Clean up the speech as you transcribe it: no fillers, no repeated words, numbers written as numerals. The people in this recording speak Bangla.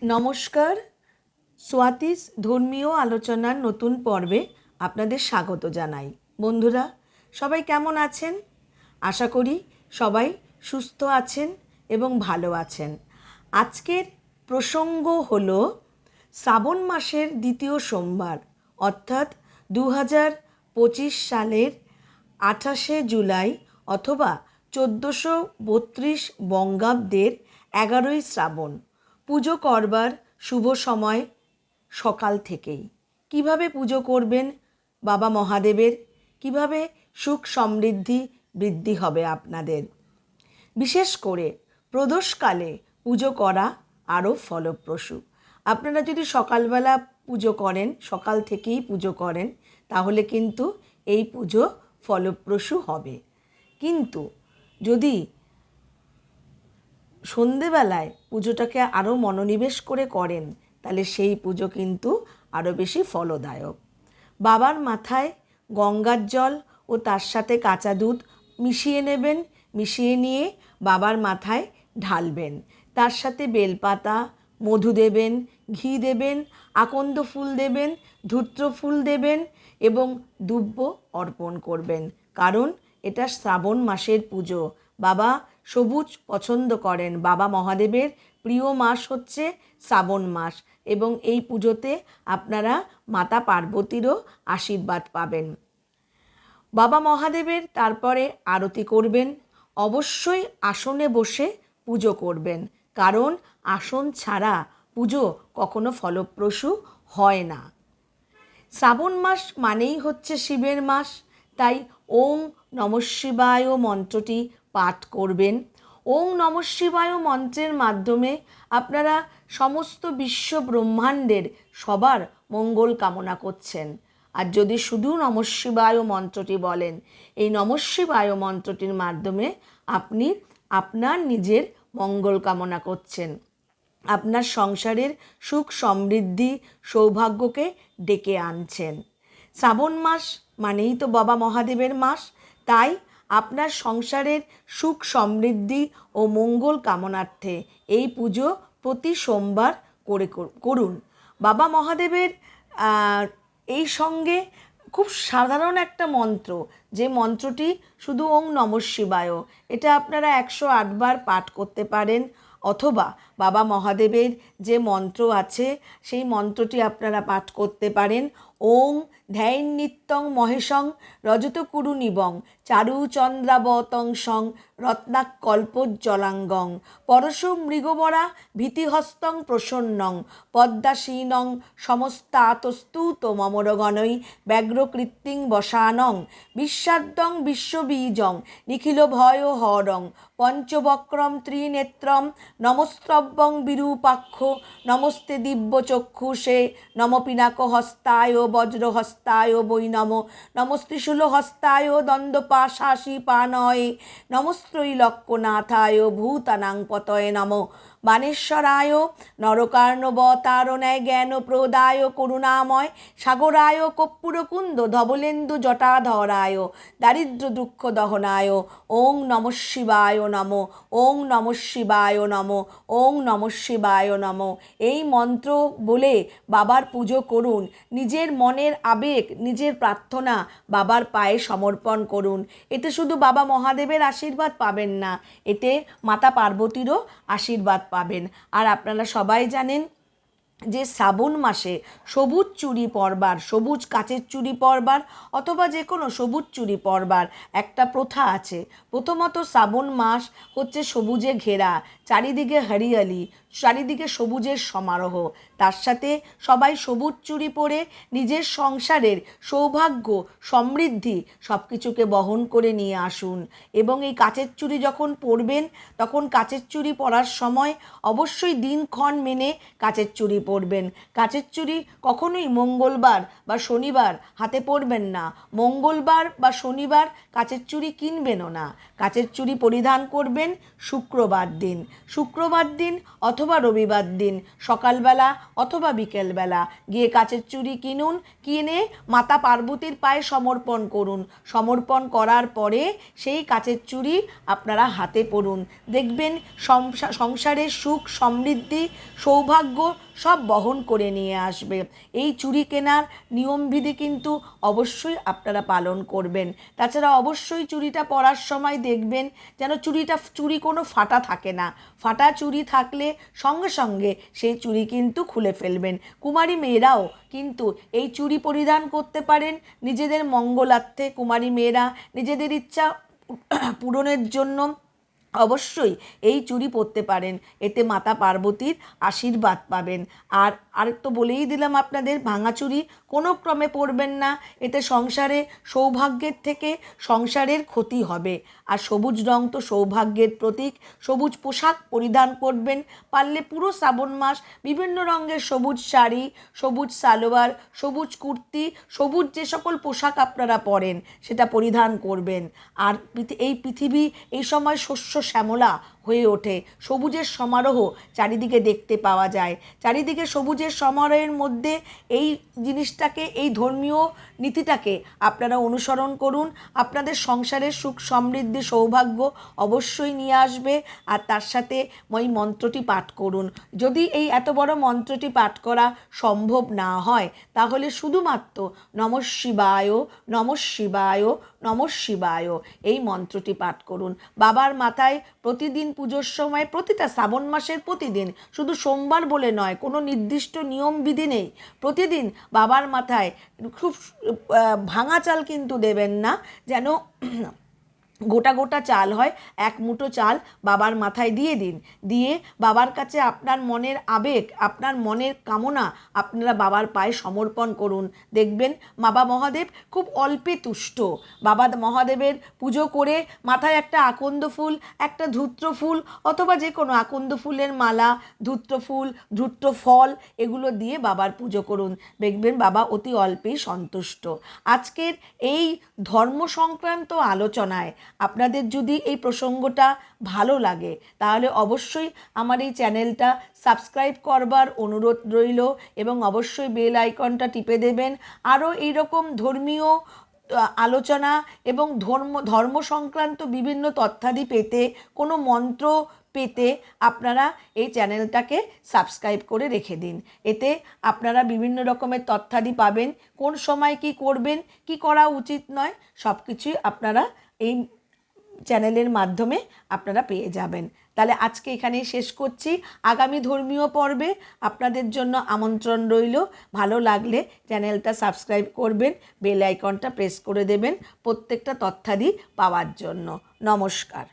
নমস্কার। সোয়াতিস ধর্মীয় আলোচনার নতুন পর্বে আপনাদের স্বাগত জানাই। বন্ধুরা, সবাই কেমন আছেন? আশা করি সবাই সুস্থ আছেন এবং ভালো আছেন। আজকের প্রসঙ্গ হলো শ্রাবণ মাসের দ্বিতীয় সোমবার, অর্থাৎ 2025 সালের 28শে জুলাই অথবা 1432 বঙ্গাব্দের 11ই শ্রাবণ। পুজো করবার শুভ সময় সকাল থেকেই। কিভাবে পুজো করবেন বাবা মহাদেবের, কিভাবে সুখ সমৃদ্ধি বৃদ্ধি হবে আপনাদের। বিশেষ করে প্রদোষকালে পুজো করা আরও ফলপ্রসূ। আপনারা যদি সকালবেলা পুজো করেন, সকাল থেকেই পুজো করেন, তাহলে কিন্তু এই পুজো ফলপ্রসূ হবে। কিন্তু যদি সন্ধেবেলায় পুজোটাকে আরও মনোনিবেশ করে করেন, তাহলে সেই পুজো কিন্তু আরও বেশি ফলদায়ক। বাবার মাথায় গঙ্গার জল ও তার সাথে কাঁচা দুধ মিশিয়ে নেবেন, মিশিয়ে নিয়ে বাবার মাথায় ঢালবেন। তার সাথে বেলপাতা, মধু দেবেন, ঘি দেবেন, আকন্দ ফুল দেবেন, ধূত্র ফুল দেবেন এবং দুব্য অর্পণ করবেন। কারণ এটা শ্রাবণ মাসের পুজো। বাবা সবুজ পছন্দ করেন। বাবা মহাদেবের প্রিয় মাস হচ্ছে শ্রাবণ মাস এবং এই পুজোতে আপনারা মাতা পার্বতীরও আশীর্বাদ পাবেন। বাবা মহাদেবের তারপরে আরতি করবেন। অবশ্যই আসনে বসে পুজো করবেন, কারণ আসন ছাড়া পুজো কখনো ফলপ্রসূ হয় না। শ্রাবণ মাস মানেই হচ্ছে শিবের মাস, তাই ওং নমঃ শিবায় মন্ত্রটি পাঠ করবেন। ওং নমঃ শিবায় মন্ত্রের মাধ্যমে আপনারা সমস্ত বিশ্ব ব্রহ্মাণ্ডের সবার মঙ্গল কামনা করছেন। আর যদি শুধু নমঃ শিবায় মন্ত্রটি বলেন, এই নমঃ শিবায় মন্ত্রটির মাধ্যমে আপনি আপনার নিজের মঙ্গল কামনা করছেন, আপনার সংসারের সুখ সমৃদ্ধি সৌভাগ্যকে ডেকে আনছেন। শ্রাবণ মাস মানেই তো বাবা মহাদেবের মাস, তাই আপনার সংসারের সুখ সমৃদ্ধি ও মঙ্গল কামনার্থে এই পুজো প্রতি সোমবার করুন। বাবা মহাদেবের এই সঙ্গে খুব সাধারণ একটা মন্ত্র, যে মন্ত্রটি শুধু ওং নমঃ শিবায়, এটা আপনারা 108 বার পাঠ করতে পারেন। অথবা বাবা মহাদেবের যে মন্ত্র আছে সেই মন্ত্রটি আপনারা পাঠ করতে পারেন। ওং ধ্যান নিত্যং মহেশং রজতকুরু নিবং চারুচন্দ্রাবতং সং রত্নাকল্পজ্জলাঙ্গং পরশু মৃগবরা ভীতিহস্তং প্রসন্নং পদ্মাসীনং সমস্তাতস্তুত মমরগণৈ ব্যগ্রকৃত্তিং বসানং বিশ্বাদ্যং বিশ্ববীজং নিখিল ভয় হরং পঞ্চবক্রম ত্রিনেত্রম নমস্ত্রব্যং বিরূপাক্ষ নমস্তে দিব্যচক্ষুষে নম পিনাক হস্তায় বজ্রহস্তায় বৈ নমস্ত্রিশূল হস্তায় দণ্ডপাশাসী পানয়ে নমস্ত্রৈলক্যনাথায় ভূতানাং পতয়ে নম বাণেশ্বরায় নরকার্ণবতারণায় জ্ঞান প্রদায় করুণাময় সাগরায় কর্পূরকুন্দ ধবলেন্দু জটাধরায় দারিদ্র দুঃখ দহনায় ওং নমঃ শিবায় নম, ওং নমঃ শিবায় নম, ওং নমঃ শিবায় নম। এই মন্ত্র বলে বাবার পুজো করুন। নিজের মনের আবেগ, নিজের প্রার্থনা বাবার পায়ে সমর্পণ করুন। এতে শুধু বাবা মহাদেবের আশীর্বাদ পাবেন না, এতে মাতা পার্বতীরও আশীর্বাদ পাবেন। আর আপনারা সবাই জানেন যে শ্রাবণ মাসে সবুজ চুড়ি পরবার, সবুজ কাচের চুড়ি পরবার অথবা যে কোনো সবুজ চুড়ি পরবার একটা প্রথা আছে। প্রথমত শ্রাবণ মাস হচ্ছে সবুজে ঘেরা, চারিদিকে হরিয়ালি, চারিদিকে সবুজের সমারোহ। তার সাথে সবাই সবুজ চুড়ি পরে নিজের সংসারের সৌভাগ্য সমৃদ্ধি সব কিছুকে বহন করে নিয়ে আসুন। এবং এই কাচের চুড়ি যখন পরবেন, তখন কাচের চুড়ি পরার সময় অবশ্যই দিনক্ষণ মেনে কাচের চুড়ি পরবেন। কাচের চুড়ি কখনোই মঙ্গলবার বা শনিবার হাতে পরবেন না। মঙ্গলবার বা শনিবার কাচের চুড়ি কিনবেনও না। কাচের চুড়ি পরিধান করবেন শুক্রবার দিন। শুক্রবার দিন অথবা রবিবার দিন সকালবেলা অথবা বিকেলবেলা গিয়ে কাচের চুড়ি কিনুন, কিনে মাতা পার্বতীর পায়ে সমর্পণ করুন। সমর্পণ করার পরে সেই কাচের চুড়ি আপনারা হাতে পরুন। দেখবেন সংসারের সুখ সমৃদ্ধি সৌভাগ্য সব বহন করে নিয়ে আসবে। এই চুড়ি কেনার নিয়মবিধি কিন্তু অবশ্যই আপনারা পালন করবেন। তাছাড়া অবশ্যই চুড়িটা পরার সময় দেখবেন যেন চুড়ি কোনো ফাটা থাকে না। ফাটা চুড়ি থাকলে সঙ্গে সঙ্গে সেই চুড়ি কিন্তু খুলে ফেলবেন। কুমারী মেয়েরাও কিন্তু এই চুড়ি পরিধান করতে পারেন নিজেদের মঙ্গলার্থে। কুমারী মেয়েরা নিজেদের ইচ্ছা পূরণের জন্য অবশ্যই এই চুড়ি পরতে পারেন, এতে মাতা পার্বতীর আশীর্বাদ পাবেন। আর তো বলেই দিলাম আপনাদের, ভাঙা চুড়ি কোনো ক্রমে পরবেন না, এতে সংসারে সৌভাগ্যের থেকে সংসারের ক্ষতি হবে। আর সবুজ রং তো সৌভাগ্যের প্রতীক, সবুজ পোশাক পরিধান করবেন। পারলে পুরো শ্রাবণ মাস বিভিন্ন রঙের সবুজ শাড়ি, সবুজ সালোয়ার, সবুজ কুর্তি, সবুজ যে সকল পোশাক আপনারা পরেন সেটা পরিধান করবেন। আর এই পৃথিবী এই সময় শস্য শ্যামলা হয়ে ওঠে, সবুজের সমারোহ চারিদিকে দেখতে পাওয়া যায়। চারিদিকে সবুজের সমারোহের মধ্যে এই জিনিসটাকে, এই ধর্মীয় নীতিটাকে আপনারা অনুসরণ করুন। আপনাদের সংসারের সুখ সমৃদ্ধি সৌভাগ্য অবশ্যই নিয়ে আসবে। আর তার সাথে ওই মন্ত্রটি পাঠ করুন। যদি এই এত বড় মন্ত্রটি পাঠ করা সম্ভব না হয় তাহলে শুধুমাত্র নমঃ শিবায় নমঃ শিবায় নমঃ শিবায় এই মন্ত্রটি পাঠ করুন। বাবার মাথায় প্রতিদিন পুজোর সময়, প্রতিটা শ্রাবণ মাসের প্রতিদিন, শুধু সোমবার বলে নয়, কোনো নির্দিষ্ট নিয়ম বিধি নেই, প্রতিদিন বাবার মাথায় খুব ভাঙা চাল কিন্তু দেবেন না, যেন গোটা গোটা চাল হয়। এক মুঠো চাল বাবার মাথায় দিয়ে দিন। দিয়ে বাবার কাছে আপনার মনের আবেগ, আপনার মনের কামনা আপনারা বাবার পায়ে সমর্পণ করুন। দেখবেন বাবা মহাদেব খুব অল্পে তুষ্ট। বাবা মহাদেবের পুজো করে মাথায় একটা আকন্দ ফুল, একটা ধূত্র ফুল অথবা যে কোনো আকন্দ ফুলের মালা, ধূত্র ফুল, ধূত্র ফল এগুলো দিয়ে বাবার পুজো করুন। দেখবেন বাবা অতি অল্পেই সন্তুষ্ট। আজকের এই ধর্ম সংক্রান্ত আলোচনায় আপনাদের যদি এই প্রসঙ্গটা ভালো লাগে তাহলে অবশ্যই আমার এই চ্যানেলটা সাবস্ক্রাইব করবার অনুরোধ রইল এবং অবশ্যই বেল আইকনটা টিপে দেবেন। আরও এইরকম ধর্মীয় আলোচনা এবং ধর্ম সংক্রান্ত বিভিন্ন তথ্যাদি পেতে, কোনো মন্ত্র পেতে আপনারা এই চ্যানেলটাকে সাবস্ক্রাইব করে রেখে দিন। এতে আপনারা বিভিন্ন রকমের তথ্যাদি পাবেন, কোন সময় কি করবেন, কি করা উচিত নয়, সব কিছুই আপনারা এই চ্যানেলের মাধ্যমে আপনারা পেয়ে যাবেন। তাহলে আজকে এখানেই শেষ করছি। আগামী ধর্মীয় পর্বে আপনাদের জন্য আমন্ত্রণ রইল। ভালো লাগলে চ্যানেলটা সাবস্ক্রাইব করবেন, বেল আইকনটা প্রেস করে দেবেন প্রত্যেকটা তথ্যাদি পাওয়ার জন্য। নমস্কার।